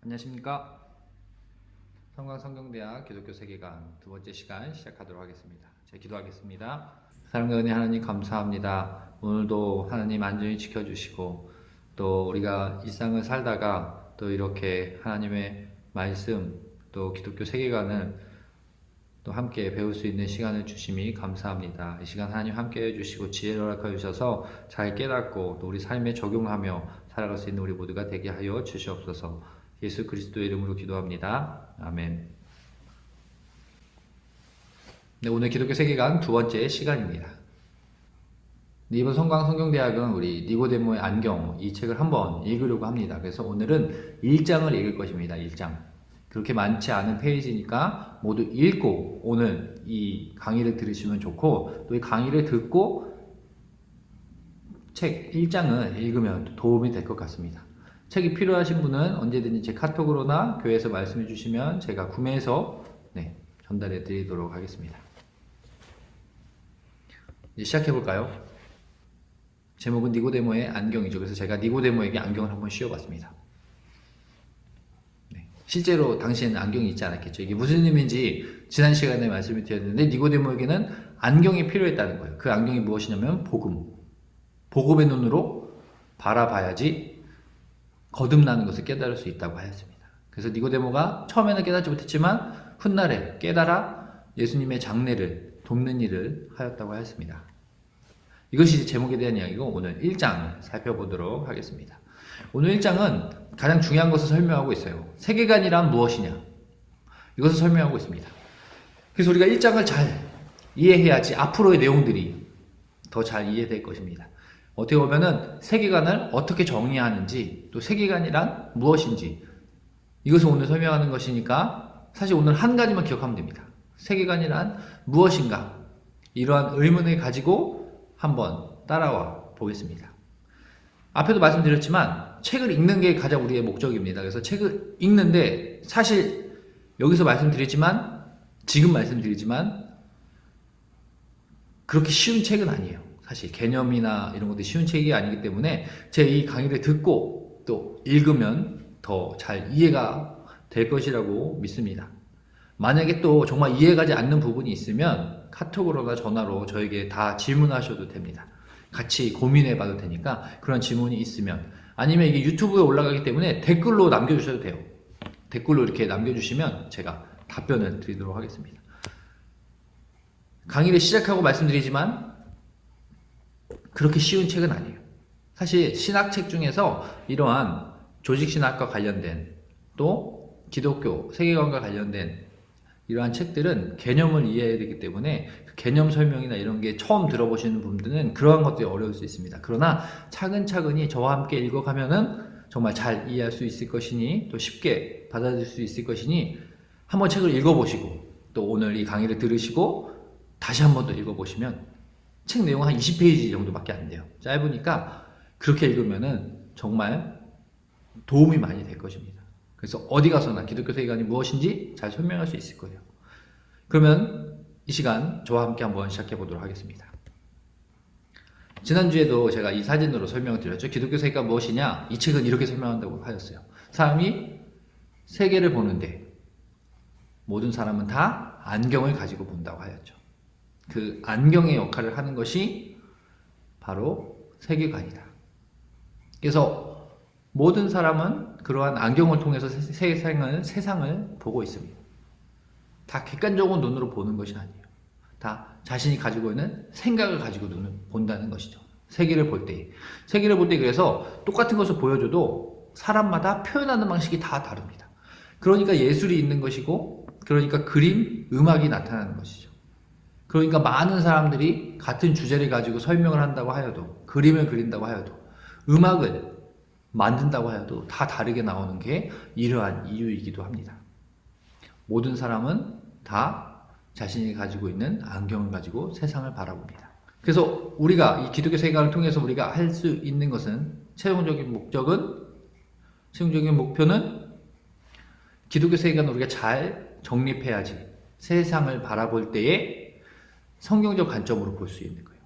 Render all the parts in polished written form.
안녕하십니까. 성광성경대학 기독교 세계관 두 번째 시간 시작하도록 하겠습니다. 제가 기도하겠습니다. 사랑과 은혜 하나님 감사합니다. 오늘도 하나님 안전히 지켜주시고 또 우리가 일상을 살다가 또 이렇게 하나님의 말씀 또 기독교 세계관을 또 함께 배울 수 있는 시간을 주심이 감사합니다. 이 시간 하나님 함께 해주시고 지혜를 허락하여 주셔서 잘 깨닫고 또 우리 삶에 적용하며 살아갈 수 있는 우리 모두가 되게 하여 주시옵소서. 예수 그리스도의 이름으로 기도합니다. 아멘. 네, 오늘 기독교 세계관 두 번째 시간입니다. 이번 성광성경대학은 우리 니고데모의 안경 이 책을 한번 읽으려고 합니다. 그래서 오늘은 1장을 읽을 것입니다. 1장. 그렇게 많지 않은 페이지니까 모두 읽고 오늘 이 강의를 들으시면 좋고 또 이 강의를 듣고 책 1장을 읽으면 도움이 될 것 같습니다. 책이 필요하신 분은 언제든지 제 카톡으로나 교회에서 말씀해 주시면 제가 구매해서 전달해 드리도록 하겠습니다. 이제 시작해 볼까요? 제목은 니고데모의 안경이죠. 그래서 제가 니고데모에게 안경을 한번 씌워봤습니다. 실제로 당시에는 안경이 있지 않았겠죠. 이게 무슨 의미인지 지난 시간에 말씀을 드렸는데 니고데모에게는 안경이 필요했다는 거예요. 그 안경이 무엇이냐면 복음. 복음의 눈으로 바라봐야지 거듭나는 것을 깨달을 수 있다고 하였습니다. 그래서 니고데모가 처음에는 깨닫지 못했지만 훗날에 깨달아 예수님의 장례를 돕는 일을 하였다고 하였습니다. 이것이 제목에 대한 이야기고 오늘 1장을 살펴보도록 하겠습니다. 오늘 1장은 가장 중요한 것을 설명하고 있어요. 세계관이란 무엇이냐? 이것을 설명하고 있습니다. 그래서 우리가 1장을 잘 이해해야지 앞으로의 내용들이 더 잘 이해될 것입니다. 어떻게 보면은 세계관을 어떻게 정의하는지 또 세계관이란 무엇인지 이것을 오늘 설명하는 것이니까 사실 오늘 한 가지만 기억하면 됩니다. 세계관이란 무엇인가? 이러한 의문을 가지고 한번 따라와 보겠습니다. 앞에도 말씀드렸지만 책을 읽는 게 가장 우리의 목적입니다. 그래서 책을 읽는데 사실 여기서 지금 말씀드리지만 그렇게 쉬운 책은 아니에요. 사실 개념이나 이런 것들이 쉬운 책이 아니기 때문에 제 이 강의를 듣고 또 읽으면 더 잘 이해가 될 것이라고 믿습니다. 만약에 또 정말 이해가지 않는 부분이 있으면 카톡으로나 전화로 저에게 다 질문하셔도 됩니다. 같이 고민해 봐도 되니까 그런 질문이 있으면 아니면 이게 유튜브에 올라가기 때문에 댓글로 남겨주셔도 돼요. 댓글로 이렇게 남겨주시면 제가 답변을 드리도록 하겠습니다. 강의를 시작하고 말씀드리지만 그렇게 쉬운 책은 아니에요. 사실 신학책 중에서 이러한 조직신학과 관련된 또 기독교 세계관과 관련된 이러한 책들은 개념을 이해해야 되기 때문에 개념 설명이나 이런 게 처음 들어보시는 분들은 그러한 것들이 어려울 수 있습니다. 그러나 차근차근히 저와 함께 읽어가면은 정말 잘 이해할 수 있을 것이니 또 쉽게 받아들일 수 있을 것이니 한번 책을 읽어보시고 또 오늘 이 강의를 들으시고 다시 한번 더 읽어보시면 책 내용 한 20페이지 정도밖에 안 돼요. 짧으니까 그렇게 읽으면은 정말 도움이 많이 될 것입니다. 그래서 어디 가서나 기독교 세계관이 무엇인지 잘 설명할 수 있을 거예요. 그러면 이 시간 저와 함께 한번 시작해 보도록 하겠습니다. 지난주에도 제가 이 사진으로 설명을 드렸죠. 기독교 세계가 무엇이냐? 이 책은 이렇게 설명한다고 하였어요. 사람이 세계를 보는데 모든 사람은 다 안경을 가지고 본다고 하였죠. 그 안경의 역할을 하는 것이 바로 세계관이다. 그래서 모든 사람은 그러한 안경을 통해서 세상을 보고 있습니다. 다 객관적인 눈으로 보는 것이 아니에요. 다 자신이 가지고 있는 생각을 가지고 눈을 본다는 것이죠. 세계를 볼 때 그래서 똑같은 것을 보여줘도 사람마다 표현하는 방식이 다 다릅니다. 그러니까 예술이 있는 것이고 그러니까 그림, 음악이 나타나는 것이죠. 그러니까 많은 사람들이 같은 주제를 가지고 설명을 한다고 하여도 그림을 그린다고 하여도 음악을 만든다고 하여도 다 다르게 나오는 게 이러한 이유이기도 합니다. 모든 사람은 다 자신이 가지고 있는 안경을 가지고 세상을 바라봅니다. 그래서 우리가 이 기독교 세계관을 통해서 우리가 할 수 있는 것은 최종적인 목표는 기독교 세계관을 우리가 잘 정립해야지 세상을 바라볼 때에 성경적 관점으로 볼 수 있는 거예요.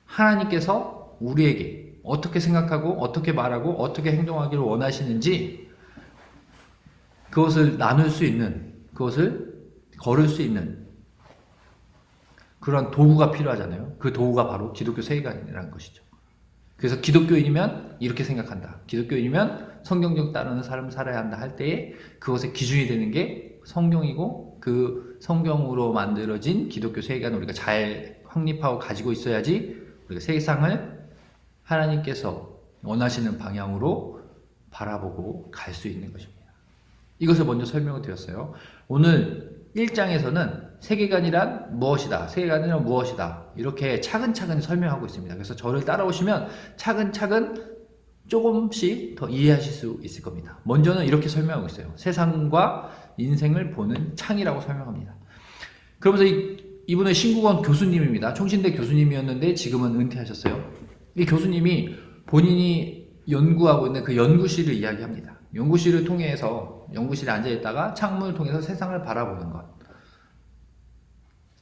하나님께서 우리에게 어떻게 생각하고 어떻게 말하고 어떻게 행동하기를 원하시는지 그것을 나눌 수 있는, 그것을 걸을 수 있는 그런 도구가 필요하잖아요. 그 도구가 바로 기독교 세계관이라는 것이죠. 그래서 기독교인이면 이렇게 생각한다. 기독교인이면 성경적 따르는 삶을 살아야 한다 할 때에 그것의 기준이 되는 게 성경이고, 그 성경으로 만들어진 기독교 세계관을 우리가 잘 확립하고 가지고 있어야지 우리가 세상을 하나님께서 원하시는 방향으로 바라보고 갈 수 있는 것입니다. 이것을 먼저 설명을 드렸어요. 오늘 1장에서는 세계관이란 무엇이다, 세계관이란 무엇이다, 이렇게 차근차근 설명하고 있습니다. 그래서 저를 따라오시면 차근차근 조금씩 더 이해하실 수 있을 겁니다. 먼저는 이렇게 설명하고 있어요. 세상과 인생을 보는 창이라고 설명합니다. 그러면서 이분은 신국원 교수님입니다. 총신대 교수님이었는데 지금은 은퇴하셨어요. 이 교수님이 본인이 연구하고 있는 그 연구실을 이야기합니다. 연구실을 통해서, 연구실에 앉아있다가 창문을 통해서 세상을 바라보는 것.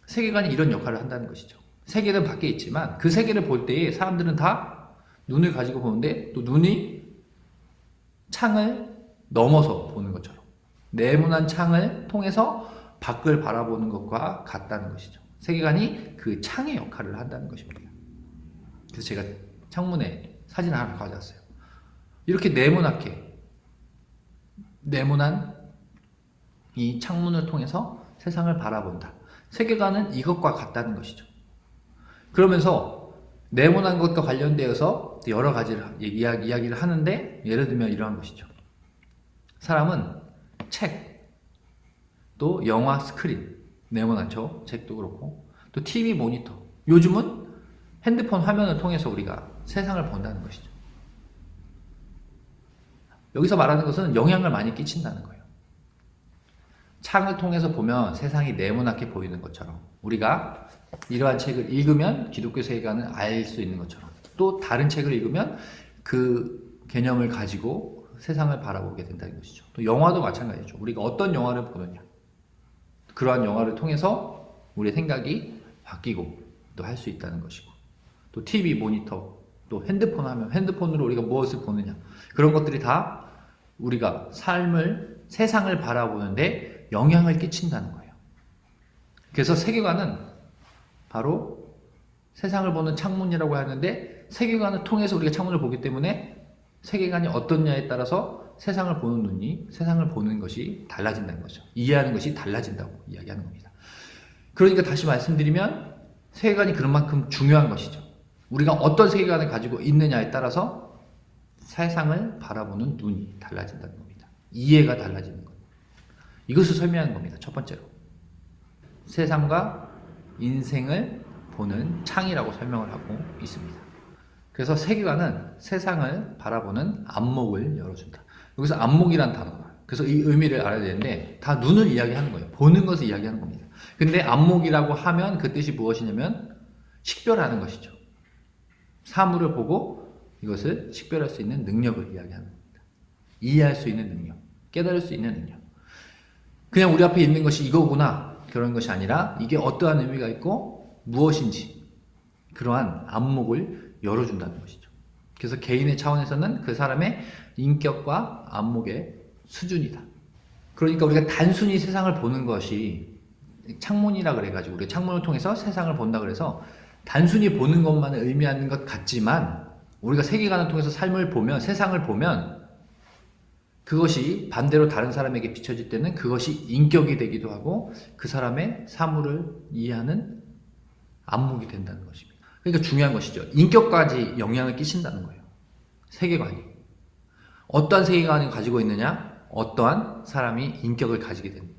세계관이 이런 역할을 한다는 것이죠. 세계는 밖에 있지만 그 세계를 볼 때에 사람들은 다 눈을 가지고 보는데, 또 눈이 창을 넘어서 보는 것처럼 네모난 창을 통해서 밖을 바라보는 것과 같다는 것이죠. 세계관이 그 창의 역할을 한다는 것입니다. 그래서 제가 창문에 사진 하나 가져왔어요. 이렇게 네모난 이 창문을 통해서 세상을 바라본다. 세계관은 이것과 같다는 것이죠. 그러면서 네모난 것과 관련되어서 여러 가지를 이야기를 하는데, 예를 들면 이러한 것이죠. 사람은 책, 또 영화 스크린, 네모난죠. 책도 그렇고, 또 TV 모니터, 요즘은 핸드폰 화면을 통해서 우리가 세상을 본다는 것이죠. 여기서 말하는 것은 영향을 많이 끼친다는 거예요. 창을 통해서 보면 세상이 네모나게 보이는 것처럼, 우리가 이러한 책을 읽으면 기독교 세계관을 알 수 있는 것처럼, 또 다른 책을 읽으면 그 개념을 가지고 세상을 바라보게 된다는 것이죠. 또 영화도 마찬가지죠. 우리가 어떤 영화를 보느냐, 그러한 영화를 통해서 우리의 생각이 바뀌고 또 할 수 있다는 것이고, 또 TV 모니터, 또 핸드폰 하면 핸드폰으로 우리가 무엇을 보느냐, 그런 것들이 다 우리가 세상을 바라보는데 영향을 끼친다는 거예요. 그래서 세계관은 바로 세상을 보는 창문이라고 하는데, 세계관을 통해서 우리가 창문을 보기 때문에 세계관이 어떻냐에 따라서 세상을 보는 눈이, 세상을 보는 것이 달라진다는 거죠. 이해하는 것이 달라진다고 이야기하는 겁니다. 그러니까 다시 말씀드리면 세계관이 그런 만큼 중요한 것이죠. 우리가 어떤 세계관을 가지고 있느냐에 따라서 세상을 바라보는 눈이 달라진다는 겁니다. 이해가 달라지는 것. 이것을 설명하는 겁니다. 첫 번째로. 세상과 인생을 보는 창이라고 설명을 하고 있습니다. 그래서 세계관은 세상을 바라보는 안목을 열어준다. 여기서 안목이란 단어가, 그래서 이 의미를 알아야 되는데, 다 눈을 이야기하는 거예요. 보는 것을 이야기하는 겁니다. 근데 안목이라고 하면 그 뜻이 무엇이냐면 식별하는 것이죠. 사물을 보고 이것을 식별할 수 있는 능력을 이야기하는 겁니다. 이해할 수 있는 능력, 깨달을 수 있는 능력. 그냥 우리 앞에 있는 것이 이거구나, 그런 것이 아니라 이게 어떠한 의미가 있고 무엇인지, 그러한 안목을 열어준다는 것이죠. 그래서 개인의 차원에서는 그 사람의 인격과 안목의 수준이다. 그러니까 우리가 단순히 세상을 보는 것이, 창문이라 그래가지고 우리가 창문을 통해서 세상을 본다 그래서 단순히 보는 것만 의미하는 것 같지만, 우리가 세계관을 통해서 삶을 보면, 세상을 보면 그것이 반대로 다른 사람에게 비춰질 때는 그것이 인격이 되기도 하고 그 사람의 사물을 이해하는 안목이 된다는 것입니다. 그러니까 중요한 것이죠. 인격까지 영향을 끼친다는 거예요. 세계관이. 어떠한 세계관을 가지고 있느냐, 어떠한 사람이 인격을 가지게 됩니다.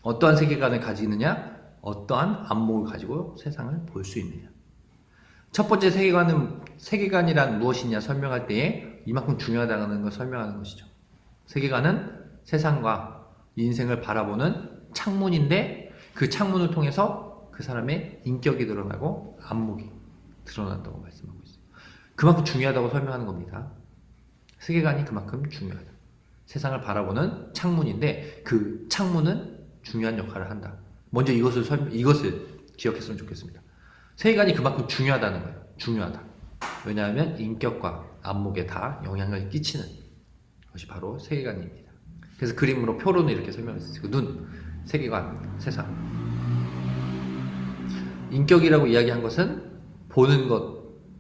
어떠한 세계관을 가지느냐, 어떠한 안목을 가지고 세상을 볼 수 있느냐. 첫 번째 세계관이란 무엇이냐 설명할 때에 이만큼 중요하다는 걸 설명하는 것이죠. 세계관은 세상과 인생을 바라보는 창문인데, 그 창문을 통해서 그 사람의 인격이 드러나고 안목이 드러난다고 말씀하고 있어요. 그만큼 중요하다고 설명하는 겁니다. 세계관이 그만큼 중요하다. 세상을 바라보는 창문인데 그 창문은 중요한 역할을 한다. 먼저 이것을 기억했으면 좋겠습니다. 세계관이 그만큼 중요하다는 거예요. 중요하다. 왜냐하면 인격과 안목에 다 영향을 끼치는 것이 바로 세계관입니다. 그래서 그림으로 표로는 이렇게 설명했어요. 그 눈, 세계관, 세상. 인격이라고 이야기한 것은 보는 것,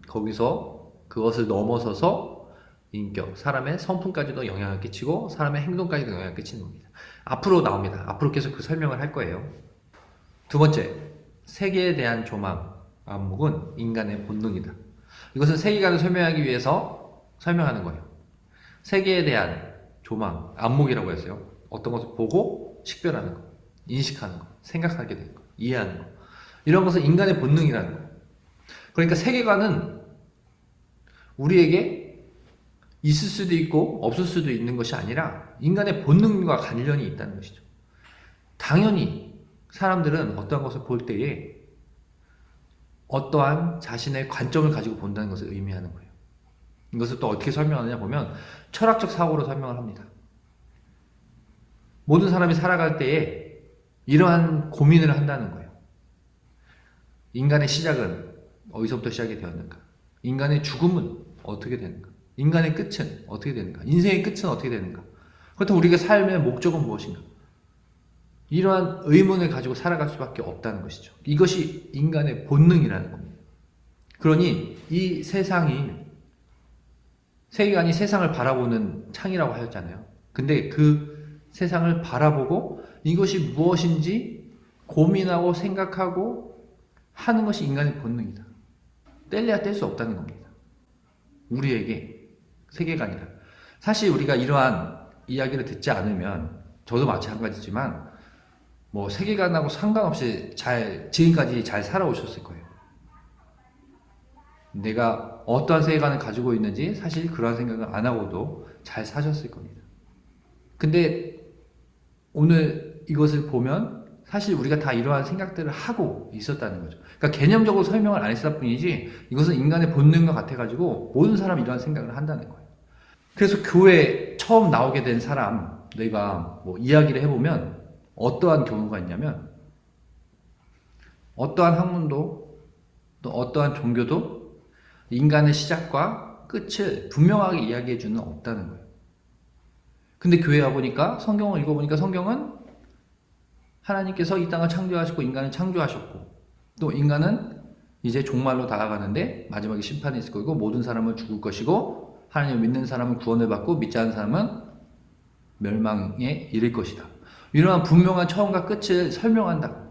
거기서 그것을 넘어서서 인격, 사람의 성품까지도 영향을 끼치고 사람의 행동까지도 영향을 끼치는 겁니다. 앞으로 나옵니다. 앞으로 계속 그 설명을 할 거예요. 두 번째, 세계에 대한 조망, 안목은 인간의 본능이다. 이것은 세계관을 설명하기 위해서 설명하는 거예요. 세계에 대한 조망, 안목이라고 했어요. 어떤 것을 보고 식별하는 거, 인식하는 거, 생각하게 되는 거, 이해하는 거. 이런 것은 인간의 본능이라는 거예요. 그러니까 세계관은 우리에게 있을 수도 있고 없을 수도 있는 것이 아니라 인간의 본능과 관련이 있다는 것이죠. 당연히 사람들은 어떠한 것을 볼 때에 어떠한 자신의 관점을 가지고 본다는 것을 의미하는 거예요. 이것을 또 어떻게 설명하느냐 보면 철학적 사고로 설명을 합니다. 모든 사람이 살아갈 때에 이러한 고민을 한다는 거예요. 인간의 시작은 어디서부터 시작이 되었는가? 인간의 죽음은 어떻게 되는가? 인간의 끝은 어떻게 되는가? 인생의 끝은 어떻게 되는가? 그렇다면 우리가 삶의 목적은 무엇인가? 이러한 의문을 가지고 살아갈 수밖에 없다는 것이죠. 이것이 인간의 본능이라는 겁니다. 그러니 이 세계관이 세상을 바라보는 창이라고 하였잖아요. 근데 그 세상을 바라보고 이것이 무엇인지 고민하고 생각하고 하는 것이 인간의 본능이다. 뗄래야 뗄 수 없다는 겁니다. 우리에게 세계관이라. 사실 우리가 이러한 이야기를 듣지 않으면 저도 마찬가지지만 뭐 세계관하고 상관없이 지금까지 잘 살아오셨을 거예요. 내가 어떠한 세계관을 가지고 있는지 사실 그러한 생각을 안 하고도 잘 사셨을 겁니다. 근데 오늘 이것을 보면 사실 우리가 다 이러한 생각들을 하고 있었다는 거죠. 그러니까 개념적으로 설명을 안 했을 뿐이지 이것은 인간의 본능과 같아가지고 모든 사람이 이러한 생각을 한다는 거예요. 그래서 교회에 처음 나오게 된 사람 내가 뭐 이야기를 해보면 어떠한 경우가 있냐면 어떠한 학문도 또 어떠한 종교도 인간의 시작과 끝을 분명하게 이야기해 주는 없다는 거예요. 근데 교회에 와보니까 성경을 읽어보니까 성경은 하나님께서 이 땅을 창조하시고 인간을 창조하셨고 또 인간은 이제 종말로 다가가는데 마지막에 심판이 있을 거고 모든 사람은 죽을 것이고 하나님을 믿는 사람은 구원을 받고 믿지 않는 사람은 멸망에 이를 것이다. 이러한 분명한 처음과 끝을 설명한다.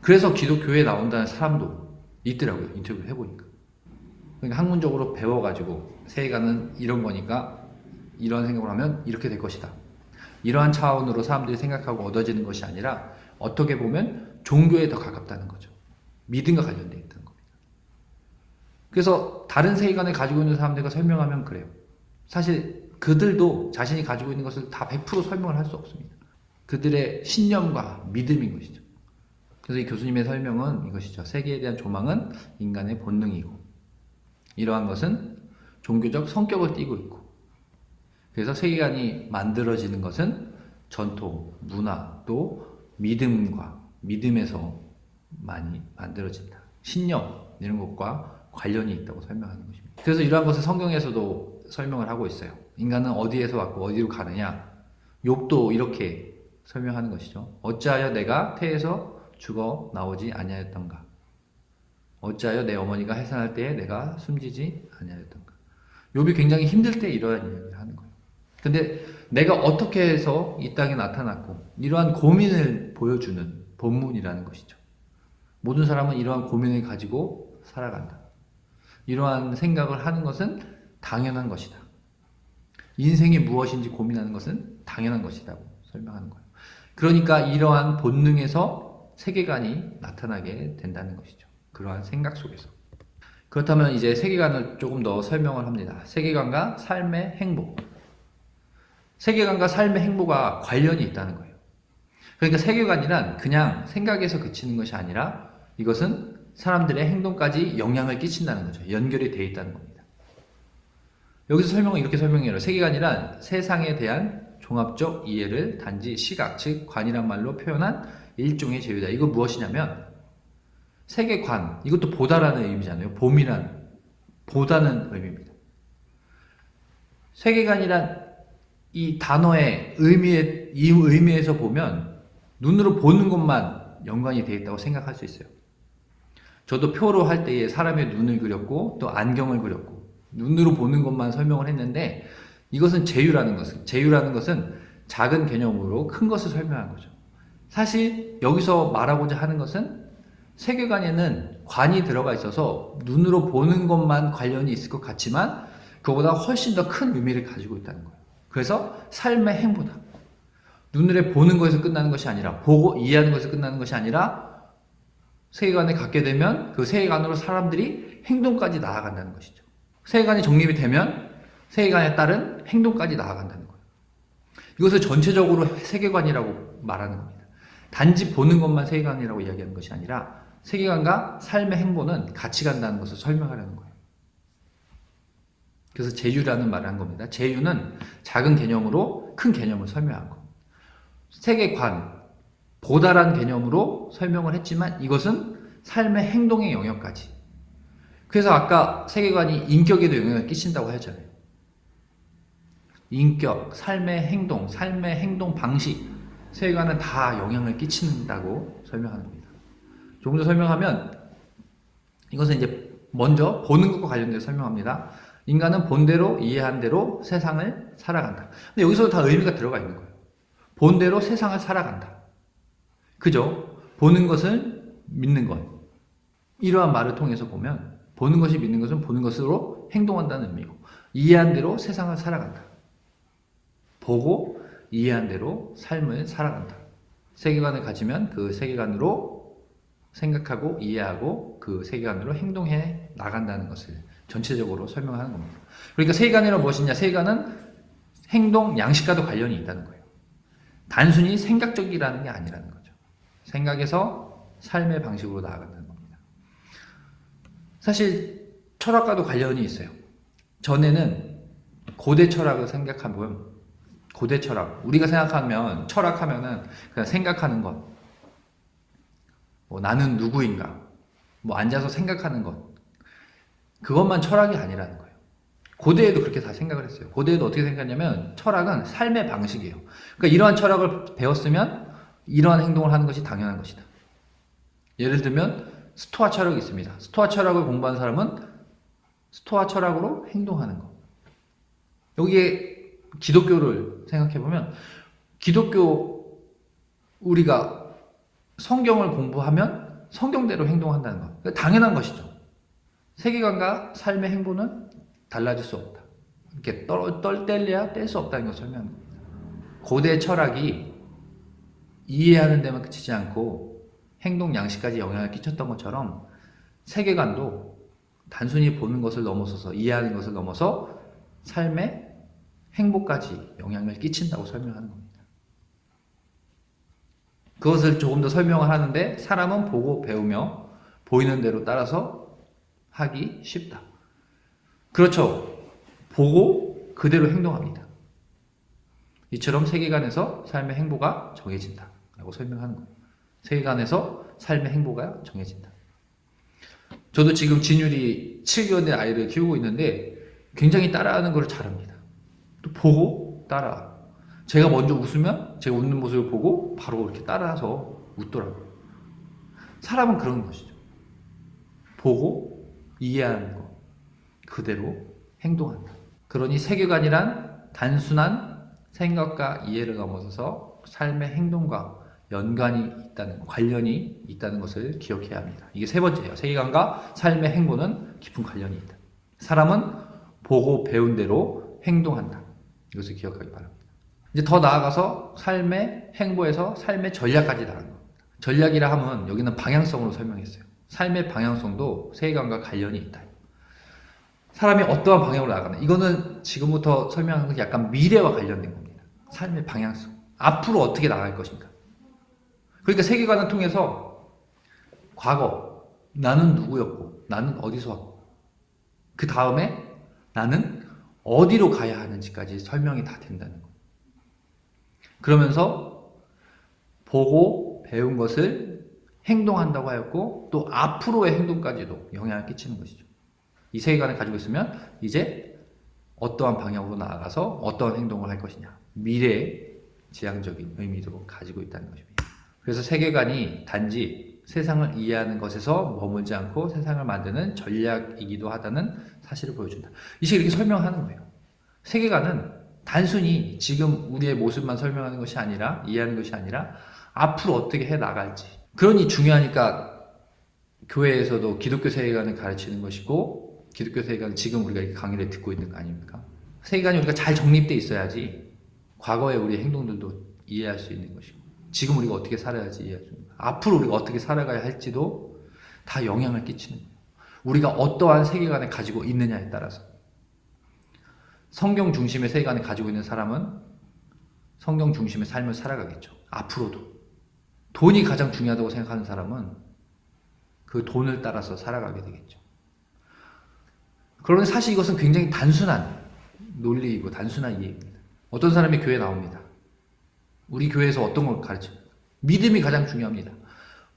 그래서 기독교에 나온다는 사람도 있더라고요. 인터뷰를 해보니까. 그러니까 학문적으로 배워가지고 세계관은 이런 거니까 이런 생각을 하면 이렇게 될 것이다. 이러한 차원으로 사람들이 생각하고 얻어지는 것이 아니라 어떻게 보면 종교에 더 가깝다는 거죠. 믿음과 관련되어 있다는 겁니다. 그래서 다른 세계관을 가지고 있는 사람들과 설명하면 그래요. 사실 그들도 자신이 가지고 있는 것을 다 100% 설명을 할 수 없습니다. 그들의 신념과 믿음인 것이죠. 그래서 이 교수님의 설명은 이것이죠. 세계에 대한 조망은 인간의 본능이고 이러한 것은 종교적 성격을 띠고 있고 그래서 세계관이 만들어지는 것은 전통, 문화, 또 믿음과 믿음에서 많이 만들어진다. 신념 이런 것과 관련이 있다고 설명하는 것입니다. 그래서 이러한 것을 성경에서도 설명을 하고 있어요. 인간은 어디에서 왔고 어디로 가느냐. 욥도 이렇게 설명하는 것이죠. 어찌하여 내가 태에서 죽어 나오지 아니하였던가. 어찌하여 내 어머니가 해산할 때에 내가 숨지지 아니하였던가. 욥이 굉장히 힘들 때 이러한 이야기를 하는 거예요. 근데 내가 어떻게 해서 이 땅에 나타났고 이러한 고민을 보여주는 본문이라는 것이죠. 모든 사람은 이러한 고민을 가지고 살아간다. 이러한 생각을 하는 것은 당연한 것이다. 인생이 무엇인지 고민하는 것은 당연한 것이라고 설명하는 거예요. 그러니까 이러한 본능에서 세계관이 나타나게 된다는 것이죠. 그러한 생각 속에서. 그렇다면 이제 세계관을 조금 더 설명을 합니다. 세계관과 삶의 행복. 세계관과 삶의 행보가 관련이 있다는 거예요. 그러니까 세계관이란 그냥 생각에서 그치는 것이 아니라 이것은 사람들의 행동까지 영향을 끼친다는 거죠. 연결이 되어 있다는 겁니다. 여기서 설명은 이렇게 설명해요. 세계관이란 세상에 대한 종합적 이해를 단지 시각, 즉 관이란 말로 표현한 일종의 제휴다. 이거 무엇이냐면 세계관, 이것도 보다라는 의미잖아요. 보다는 의미입니다. 세계관이란 이 단어의 이 의미에서 보면 눈으로 보는 것만 연관이 되어 있다고 생각할 수 있어요. 저도 표로 할 때에 사람의 눈을 그렸고 또 안경을 그렸고 눈으로 보는 것만 설명을 했는데, 이것은 제유라는 것은 작은 개념으로 큰 것을 설명하는 거죠. 사실 여기서 말하고자 하는 것은 세계관에는 관이 들어가 있어서 눈으로 보는 것만 관련이 있을 것 같지만 그보다 훨씬 더 큰 의미를 가지고 있다는 거예요. 그래서 삶의 행보다. 눈으로 보는 것에서 끝나는 것이 아니라, 보고 이해하는 것에서 끝나는 것이 아니라, 세계관에 갖게 되면 그 세계관으로 사람들이 행동까지 나아간다는 것이죠. 세계관이 정립이 되면 세계관에 따른 행동까지 나아간다는 거예요. 이것을 전체적으로 세계관이라고 말하는 겁니다. 단지 보는 것만 세계관이라고 이야기하는 것이 아니라 세계관과 삶의 행보는 같이 간다는 것을 설명하려는 거예요. 그래서 제유라는 말을 한 겁니다. 제유는 작은 개념으로 큰 개념을 설명한 거. 세계관, 보다란 개념으로 설명을 했지만 이것은 삶의 행동의 영역까지. 그래서 아까 세계관이 인격에도 영향을 끼친다고 하잖아요. 인격, 삶의 행동 방식, 세계관은 다 영향을 끼친다고 설명하는 겁니다. 조금 더 설명하면 이것은 이제 먼저 보는 것과 관련돼서 설명합니다. 인간은 본대로 이해한 대로 세상을 살아간다. 근데 여기서 다 의미가 들어가 있는 거예요. 본대로 세상을 살아간다. 그죠? 보는 것을 믿는 것. 이러한 말을 통해서 보면 보는 것이 믿는 것은 보는 것으로 행동한다는 의미고, 이해한 대로 세상을 살아간다. 보고 이해한 대로 삶을 살아간다. 세계관을 가지면 그 세계관으로 생각하고 이해하고 그 세계관으로 행동해 나간다는 것을 전체적으로 설명하는 겁니다. 그러니까 세계관이란 무엇이냐? 세계관은 행동, 양식과도 관련이 있다는 거예요. 단순히 생각적이라는 게 아니라는 거죠. 생각에서 삶의 방식으로 나아간다는 겁니다. 사실 철학과도 관련이 있어요. 전에는 고대 철학을 생각하면, 고대 철학, 우리가 생각하면 철학하면은 그냥 생각하는 것, 뭐 나는 누구인가, 뭐 앉아서 생각하는 것, 그것만 철학이 아니라는 거예요. 고대에도 그렇게 다 생각을 했어요. 고대에도 어떻게 생각했냐면 철학은 삶의 방식이에요. 그러니까 이러한 철학을 배웠으면 이러한 행동을 하는 것이 당연한 것이다. 예를 들면 스토아 철학이 있습니다. 스토아 철학을 공부한 사람은 스토아 철학으로 행동하는 것. 여기에 기독교를 생각해보면, 기독교, 우리가 성경을 공부하면 성경대로 행동한다는 것. 그러니까 당연한 것이죠. 세계관과 삶의 행보는 달라질 수 없다. 이렇게 뗄래야 뗄 수 없다는 것을 설명합니다. 고대 철학이 이해하는 데만 그치지 않고 행동 양식까지 영향을 끼쳤던 것처럼 세계관도 단순히 보는 것을 넘어서서, 이해하는 것을 넘어서 삶의 행복까지 영향을 끼친다고 설명하는 겁니다. 그것을 조금 더 설명을 하는데, 사람은 보고 배우며 보이는 대로 따라서 하기 쉽다. 그렇죠. 보고 그대로 행동합니다. 이처럼 세계관에서 삶의 행보가 정해진다 라고 설명하는 거예요. 세계관에서 삶의 행보가 정해진다. 저도 지금 진율이 7개월 된 아이를 키우고 있는데 굉장히 따라하는 걸 잘합니다. 또 보고 따라. 제가 먼저 웃으면 제가 웃는 모습을 보고 바로 이렇게 따라서 웃더라고요. 사람은 그런 것이죠. 보고 이해하는 것, 그대로 행동한다. 그러니 세계관이란 단순한 생각과 이해를 넘어서서 삶의 행동과 연관이 있다는, 관련이 있다는 것을 기억해야 합니다. 이게 세 번째예요. 세계관과 삶의 행보는 깊은 관련이 있다. 사람은 보고 배운 대로 행동한다. 이것을 기억하기 바랍니다. 이제 더 나아가서 삶의 행보에서 삶의 전략까지 나가는 겁니다. 전략이라 하면 여기는 방향성으로 설명했어요. 삶의 방향성도 세계관과 관련이 있다. 사람이 어떠한 방향으로 나가는, 이거는 지금부터 설명하는 것이 약간 미래와 관련된 겁니다. 삶의 방향성. 앞으로 어떻게 나갈 것인가. 그러니까 세계관을 통해서 과거, 나는 누구였고, 나는 어디서 왔고, 그 다음에 나는 어디로 가야 하는지까지 설명이 다 된다는 거예요. 그러면서 보고 배운 것을 행동한다고 하였고, 또 앞으로의 행동까지도 영향을 끼치는 것이죠. 이 세계관을 가지고 있으면 이제 어떠한 방향으로 나아가서 어떠한 행동을 할 것이냐. 미래의 지향적인 의미도 가지고 있다는 것입니다. 그래서 세계관이 단지 세상을 이해하는 것에서 머물지 않고 세상을 만드는 전략이기도 하다는 사실을 보여준다. 이 식으로 이렇게 설명하는 거예요. 세계관은 단순히 지금 우리의 모습만 설명하는 것이 아니라, 이해하는 것이 아니라 앞으로 어떻게 해 나갈지. 그러니 중요하니까 교회에서도 기독교 세계관을 가르치는 것이고, 기독교 세계관은 지금 우리가 이렇게 강의를 듣고 있는 거 아닙니까? 세계관이 우리가 잘 정립되어 있어야지 과거의 우리의 행동들도 이해할 수 있는 것이고, 지금 우리가 어떻게 살아야지 이해할 수 있는 거예요. 앞으로 우리가 어떻게 살아가야 할지도 다 영향을 끼치는 거예요. 우리가 어떠한 세계관을 가지고 있느냐에 따라서. 성경 중심의 세계관을 가지고 있는 사람은 성경 중심의 삶을 살아가겠죠. 앞으로도. 돈이 가장 중요하다고 생각하는 사람은 그 돈을 따라서 살아가게 되겠죠. 그러면 사실 이것은 굉장히 단순한 논리이고 단순한 이해입니다. 어떤 사람이 교회에 나옵니다. 우리 교회에서 어떤 걸 가르칩니까? 믿음이 가장 중요합니다.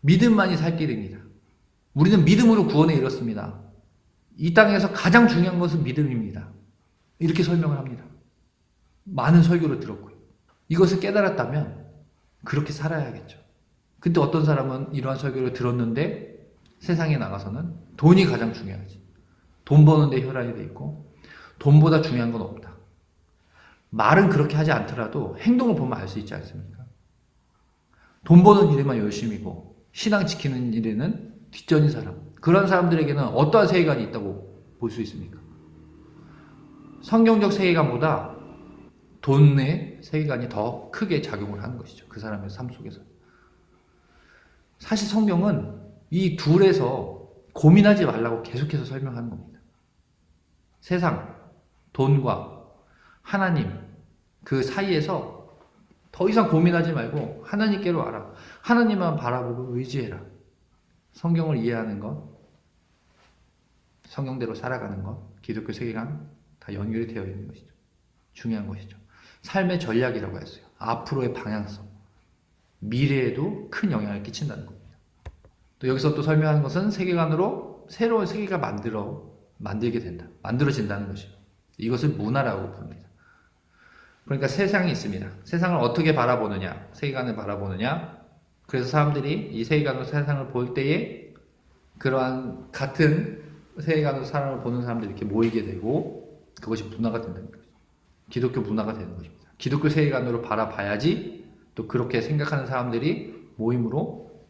믿음만이 살 길입니다. 우리는 믿음으로 구원에 이뤘습니다. 이 땅에서 가장 중요한 것은 믿음입니다. 이렇게 설명을 합니다. 많은 설교를 들었고요. 이것을 깨달았다면 그렇게 살아야겠죠. 근데 어떤 사람은 이러한 설교를 들었는데 세상에 나가서는 돈이 가장 중요하지. 돈 버는 데 혈안이 돼 있고 돈보다 중요한 건 없다. 말은 그렇게 하지 않더라도 행동을 보면 알 수 있지 않습니까? 돈 버는 일에만 열심이고 신앙 지키는 일에는 뒷전인 사람. 그런 사람들에게는 어떠한 세계관이 있다고 볼 수 있습니까? 성경적 세계관보다 돈의 세계관이 더 크게 작용을 하는 것이죠. 그 사람의 삶 속에서. 사실 성경은 이 둘에서 고민하지 말라고 계속해서 설명하는 겁니다. 세상, 돈과 하나님 그 사이에서 더 이상 고민하지 말고 하나님께로 알아. 하나님만 바라보고 의지해라. 성경을 이해하는 것, 성경대로 살아가는 것, 기독교 세계관 다 연결이 되어 있는 것이죠. 중요한 것이죠. 삶의 전략이라고 했어요. 앞으로의 방향성, 미래에도 큰 영향을 끼친다는 겁니다. 또 여기서 또 설명하는 것은 세계관으로 새로운 세계가 만들게 된다. 만들어진다는 것이죠. 이것을 문화라고 부릅니다. 그러니까 세상이 있습니다. 세상을 어떻게 바라보느냐, 세계관을 바라보느냐. 그래서 사람들이 이 세계관으로 세상을 볼 때에 그러한 같은 세계관으로 사람을 보는 사람들이 이렇게 모이게 되고 그것이 문화가 된다는 거죠. 기독교 문화가 되는 것입니다. 기독교 세계관으로 바라봐야지 또 그렇게 생각하는 사람들이 모임으로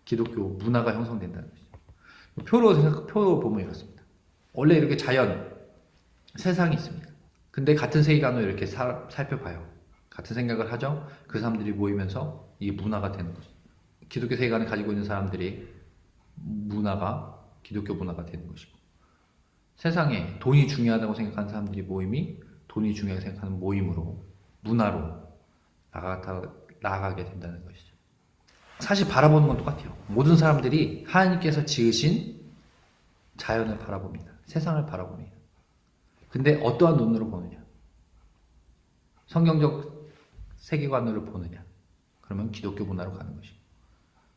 기독교 문화가 형성된다는 것이죠. 표로 보면 이렇습니다. 원래 이렇게 자연, 세상이 있습니다. 근데 같은 세계관으로 이렇게 살펴봐요. 같은 생각을 하죠. 그 사람들이 모이면서 이 문화가 되는 거죠. 기독교 세계관을 가지고 있는 사람들이 문화가 기독교 문화가 되는 것이고, 세상에 돈이 중요하다고 생각하는 사람들이 모임이 돈이 중요하게 생각하는 모임으로 문화로 나아가게 된다는 것이죠. 사실 바라보는 건 똑같아요. 모든 사람들이 하나님께서 지으신 자연을 바라봅니다. 세상을 바라봅니다. 근데 어떠한 눈으로 보느냐? 성경적 세계관으로 보느냐? 그러면 기독교 문화로 가는 것이고,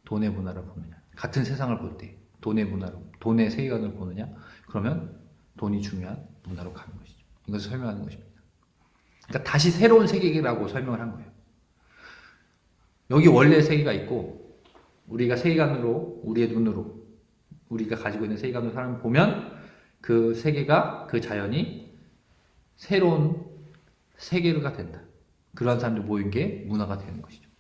돈의 문화로 보느냐? 같은 세상을 볼 때 돈의 문화로, 돈의 세계관을 보느냐? 그러면 돈이 중요한 문화로 가는 것이죠. 이것을 설명하는 것입니다. 그러니까 다시 새로운 세계라고 설명을 한 거예요. 여기 원래 세계가 있고 우리가 세계관으로, 우리의 눈으로, 우리가 가지고 있는 세계관으로 사람을 보면 그 세계가, 그 자연이 새로운 세계가 된다. 그러한 사람들 모인 게 문화가 되는 것이죠.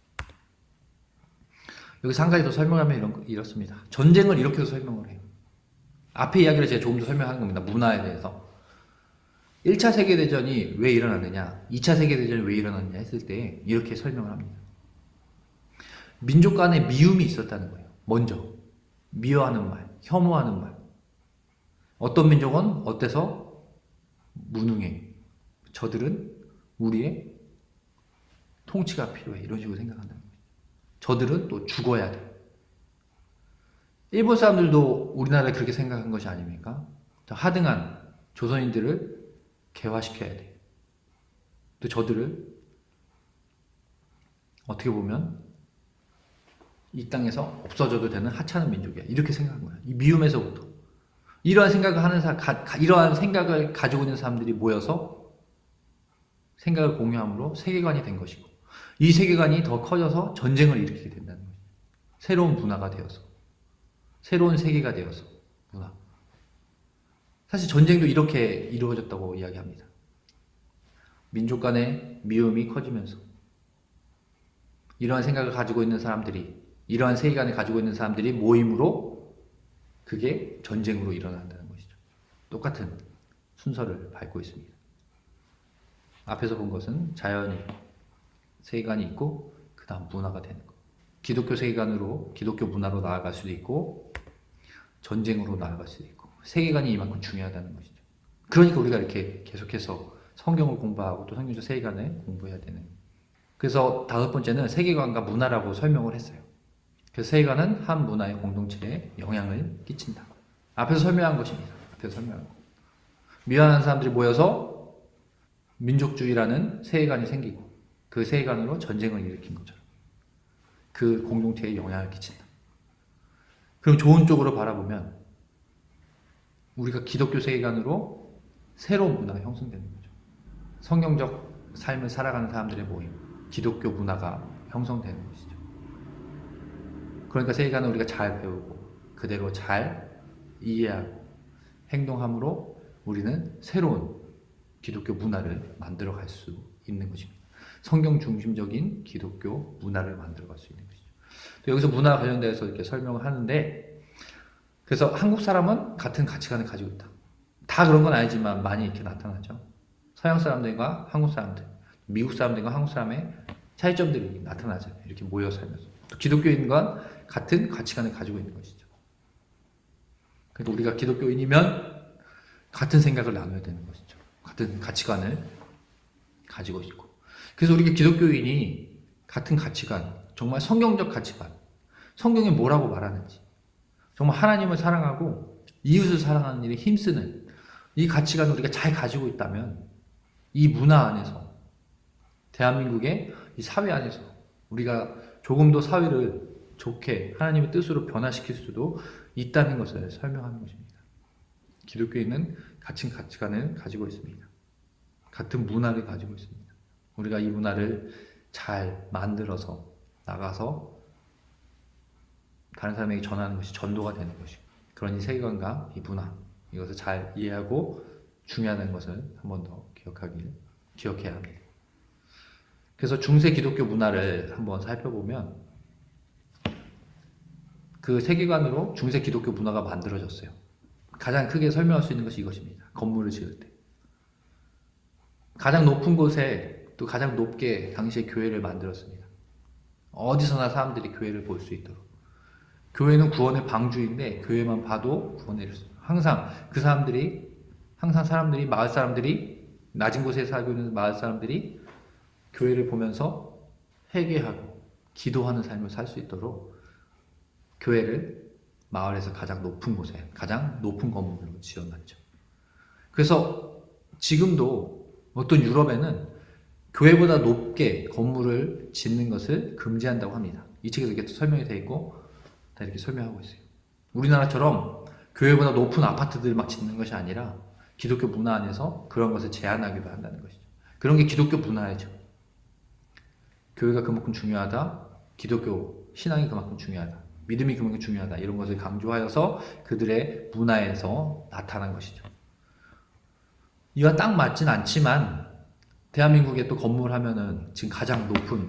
여기서 한 가지 더 설명하면 이렇습니다. 전쟁을 이렇게도 설명을 해요. 앞에 이야기를 제가 조금 더 설명하는 겁니다. 문화에 대해서. 1차 세계대전이 왜 일어났느냐, 2차 세계대전이 왜 일어났느냐 했을 때 이렇게 설명을 합니다. 민족 간의 미움이 있었다는 거예요. 먼저 미워하는 말, 혐오하는 말. 어떤 민족은 어때서 무능해. 저들은 우리의 통치가 필요해. 이런 식으로 생각한다는 거예요. 저들은 또 죽어야 돼. 일본 사람들도 우리나라에 그렇게 생각한 것이 아닙니까? 하등한 조선인들을 개화시켜야 돼. 또 저들을 어떻게 보면 이 땅에서 없어져도 되는 하찮은 민족이야. 이렇게 생각한 거야. 이 미움에서부터. 이러한 생각을 하는 이러한 생각을 가지고 있는 사람들이 모여서 생각을 공유함으로 세계관이 된 것이고, 이 세계관이 더 커져서 전쟁을 일으키게 된다는 거죠. 새로운 문화가 되어서, 새로운 세계가 되어서 문화. 사실 전쟁도 이렇게 이루어졌다고 이야기합니다. 민족 간의 미움이 커지면서 이러한 생각을 가지고 있는 사람들이, 이러한 세계관을 가지고 있는 사람들이 모임으로 그게 전쟁으로 일어난다는 것이죠. 똑같은 순서를 밟고 있습니다. 앞에서 본 것은 자연이, 세계관이 있고 그 다음 문화가 되는 것. 기독교 세계관으로, 기독교 문화로 나아갈 수도 있고 전쟁으로 나아갈 수도 있고, 세계관이 이만큼 중요하다는 것이죠. 그러니까 우리가 이렇게 계속해서 성경을 공부하고 또 성경적 세계관을 공부해야 되는. 그래서 5번째는 세계관과 문화라고 설명을 했어요. 그래서 세계관은 한 문화의 공동체에 영향을 끼친다. 앞에서 설명한 것입니다. 앞에서 설명한 것. 미완한 사람들이 모여서 민족주의라는 세계관이 생기고 그 세계관으로 전쟁을 일으킨 것처럼 그 공동체에 영향을 끼친다. 그럼 좋은 쪽으로 바라보면 우리가 기독교 세계관으로 새로운 문화가 형성되는 거죠. 성경적 삶을 살아가는 사람들의 모임, 기독교 문화가 형성되는 것이죠. 그러니까 세계관을 우리가 잘 배우고 그대로 잘 이해하고 행동함으로 우리는 새로운 기독교 문화를 만들어갈 수 있는 것입니다. 성경 중심적인 기독교 문화를 만들어갈 수 있는 것이죠. 또 여기서 문화 관련돼서 이렇게 설명을 하는데, 그래서 한국 사람은 같은 가치관을 가지고 있다. 다 그런 건 아니지만 많이 이렇게 나타나죠. 서양 사람들과 한국 사람들, 미국 사람들과 한국 사람의 차이점들이 나타나죠. 이렇게 모여 살면서. 또 기독교인과 같은 가치관을 가지고 있는 것이죠. 그러니까 우리가 기독교인이면 같은 생각을 나눠야 되는 것이죠. 같은 가치관을 가지고 있고. 그래서 우리가 기독교인이 같은 가치관, 정말 성경적 가치관, 성경이 뭐라고 말하는지, 정말 하나님을 사랑하고 이웃을 사랑하는 일에 힘쓰는 이 가치관을 우리가 잘 가지고 있다면 이 문화 안에서, 대한민국의 이 사회 안에서 우리가 조금 더 사회를 좋게 하나님의 뜻으로 변화시킬 수도 있다는 것을 설명하는 것입니다. 기독교인은 같은 가치관을 가지고 있습니다. 같은 문화를 가지고 있습니다. 우리가 이 문화를 잘 만들어서 나가서 다른 사람에게 전하는 것이 전도가 되는 것이고, 그런 이 세계관과 이 문화, 이것을 잘 이해하고 중요하다는 것을 한 번 더 기억해야 합니다. 그래서 중세 기독교 문화를 한번 살펴보면 그 세계관으로 중세 기독교 문화가 만들어졌어요. 가장 크게 설명할 수 있는 것이 이것입니다. 건물을 지을 때 가장 높은 곳에 또 가장 높게 당시에 교회를 만들었습니다. 어디서나 사람들이 교회를 볼 수 있도록. 교회는 구원의 방주인데 교회만 봐도 구원을 이룰 수 있어요. 항상 사람들이, 마을 사람들이, 낮은 곳에 살고 있는 마을 사람들이 교회를 보면서 회개하고 기도하는 삶을 살 수 있도록 교회를 마을에서 가장 높은 곳에, 가장 높은 건물로 지어놨죠. 그래서 지금도 어떤 유럽에는 교회보다 높게 건물을 짓는 것을 금지한다고 합니다. 이 책에서 이렇게 설명이 되어 있고 다 이렇게 설명하고 있어요. 우리나라처럼 교회보다 높은 아파트들 막 짓는 것이 아니라 기독교 문화 안에서 그런 것을 제한하기도 한다는 것이죠. 그런 게 기독교 문화이죠. 교회가 그만큼 중요하다, 기독교 신앙이 그만큼 중요하다, 믿음이 그만큼 중요하다, 이런 것을 강조하여서 그들의 문화에서 나타난 것이죠. 이와 딱 맞진 않지만 대한민국에 또 건물 하면은 지금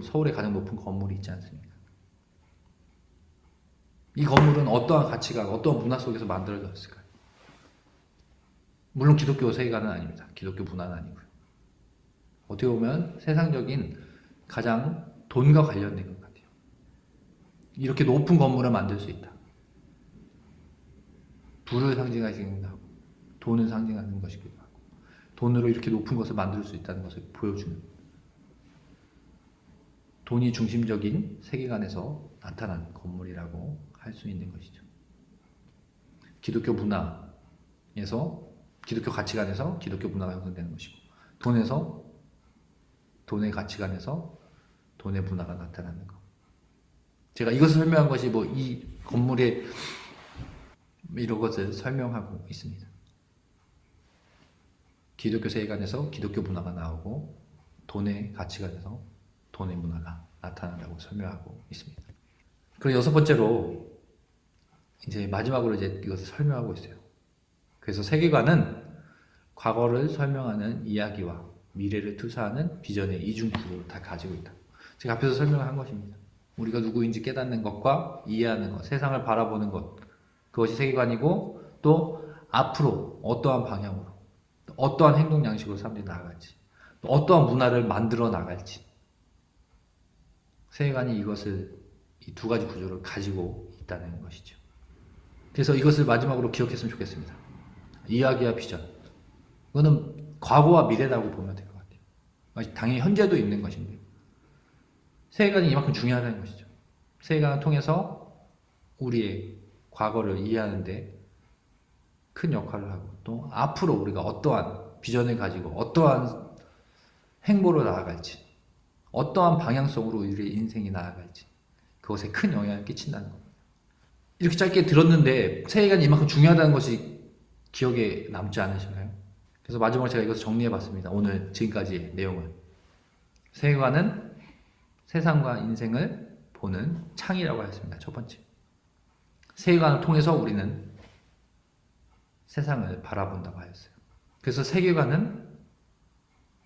서울에 가장 높은 건물이 있지 않습니까? 이 건물은 어떠한 가치가, 어떠한 문화 속에서 만들어졌을까요? 물론 기독교 세계관은 아닙니다. 기독교 문화는 아니고요. 어떻게 보면 세상적인 가장 돈과 관련된 것 같아요. 이렇게 높은 건물을 만들 수 있다. 부를 상징하기도 하고 돈을 상징하는 것이기도 하고 돈으로 이렇게 높은 것을 만들 수 있다는 것을 보여주는, 돈이 중심적인 세계관에서 나타난 건물이라고 할 수 있는 것이죠. 기독교 문화에서, 기독교 가치관에서 기독교 문화가 형성되는 것이고, 돈의 가치관에서 돈의 문화가 나타나는 것. 제가 이것을 설명한 것이 이 건물의 이런 것을 설명하고 있습니다. 기독교 세계관에서 기독교 문화가 나오고 돈의 가치관에서 돈의 문화가 나타난다고 설명하고 있습니다. 그리고 여섯 번째로 이제 마지막으로 이제 이것을 설명하고 있어요. 그래서 세계관은 과거를 설명하는 이야기와 미래를 투사하는 비전의 이중 구조를 다 가지고 있다. 제가 앞에서 설명한 것입니다. 우리가 누구인지 깨닫는 것과 이해하는 것, 세상을 바라보는 것, 그것이 세계관이고 또 앞으로 어떠한 방향으로 어떠한 행동 양식으로 사람들이 나아갈지 또 어떠한 문화를 만들어 나갈지 세계관이 이것을 이 두 가지 구조를 가지고 있다는 것이죠. 그래서 이것을 마지막으로 기억했으면 좋겠습니다. 이야기와 비전. 이거는 과거와 미래라고 보면 될 것 같아요. 당연히 현재도 있는 것인데 세계관이 이만큼 중요하다는 것이죠. 세계관을 통해서 우리의 과거를 이해하는데 큰 역할을 하고 또 앞으로 우리가 어떠한 비전을 가지고 어떠한 행보로 나아갈지 어떠한 방향성으로 우리의 인생이 나아갈지 그것에 큰 영향을 끼친다는 겁니다. 이렇게 짧게 들었는데 세계관이 이만큼 중요하다는 것이 기억에 남지 않으신가요? 그래서 마지막으로 제가 이것을 정리해봤습니다. 오늘 지금까지의 내용을. 세계관은 세상과 인생을 보는 창이라고 했습니다. 첫 번째. 세계관을 통해서 우리는 세상을 바라본다고 하였어요. 그래서 세계관은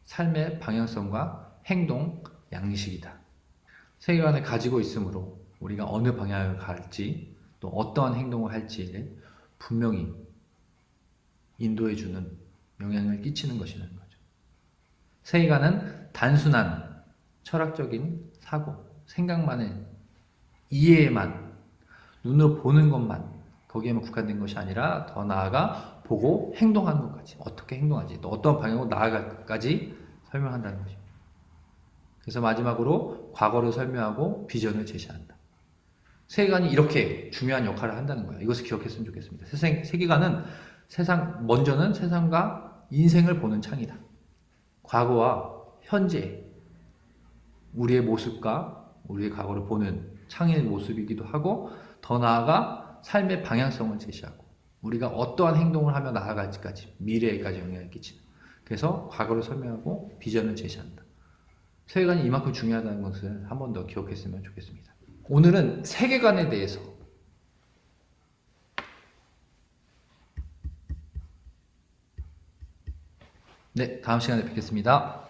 삶의 방향성과 행동 양식이다. 세계관을 가지고 있으므로 우리가 어느 방향을 갈지 또 어떠한 행동을 할지를 분명히 인도해주는 영향을 끼치는 것이라는 거죠. 세계관은 단순한 철학적인 사고, 생각만의 이해만, 눈으로 보는 것만 거기에만 국한된 것이 아니라 더 나아가 보고 행동하는 것까지 어떻게 행동하지 또 어떤 방향으로 나아갈까지 설명한다는 것입니다. 그래서 마지막으로 과거를 설명하고 비전을 제시한다. 세계관이 이렇게 중요한 역할을 한다는 거예요. 이것을 기억했으면 좋겠습니다. 세계관은 먼저는 세상과 인생을 보는 창이다. 과거와 현재 우리의 모습과 우리의 과거를 보는 창의 모습이기도 하고 더 나아가 삶의 방향성을 제시하고 우리가 어떠한 행동을 하며 나아갈지까지 미래에까지 영향을 끼치는 그래서 과거를 설명하고 비전을 제시한다. 세계관이 이만큼 중요하다는 것을 한 번 더 기억했으면 좋겠습니다. 오늘은 세계관에 대해서 네, 다음 시간에 뵙겠습니다.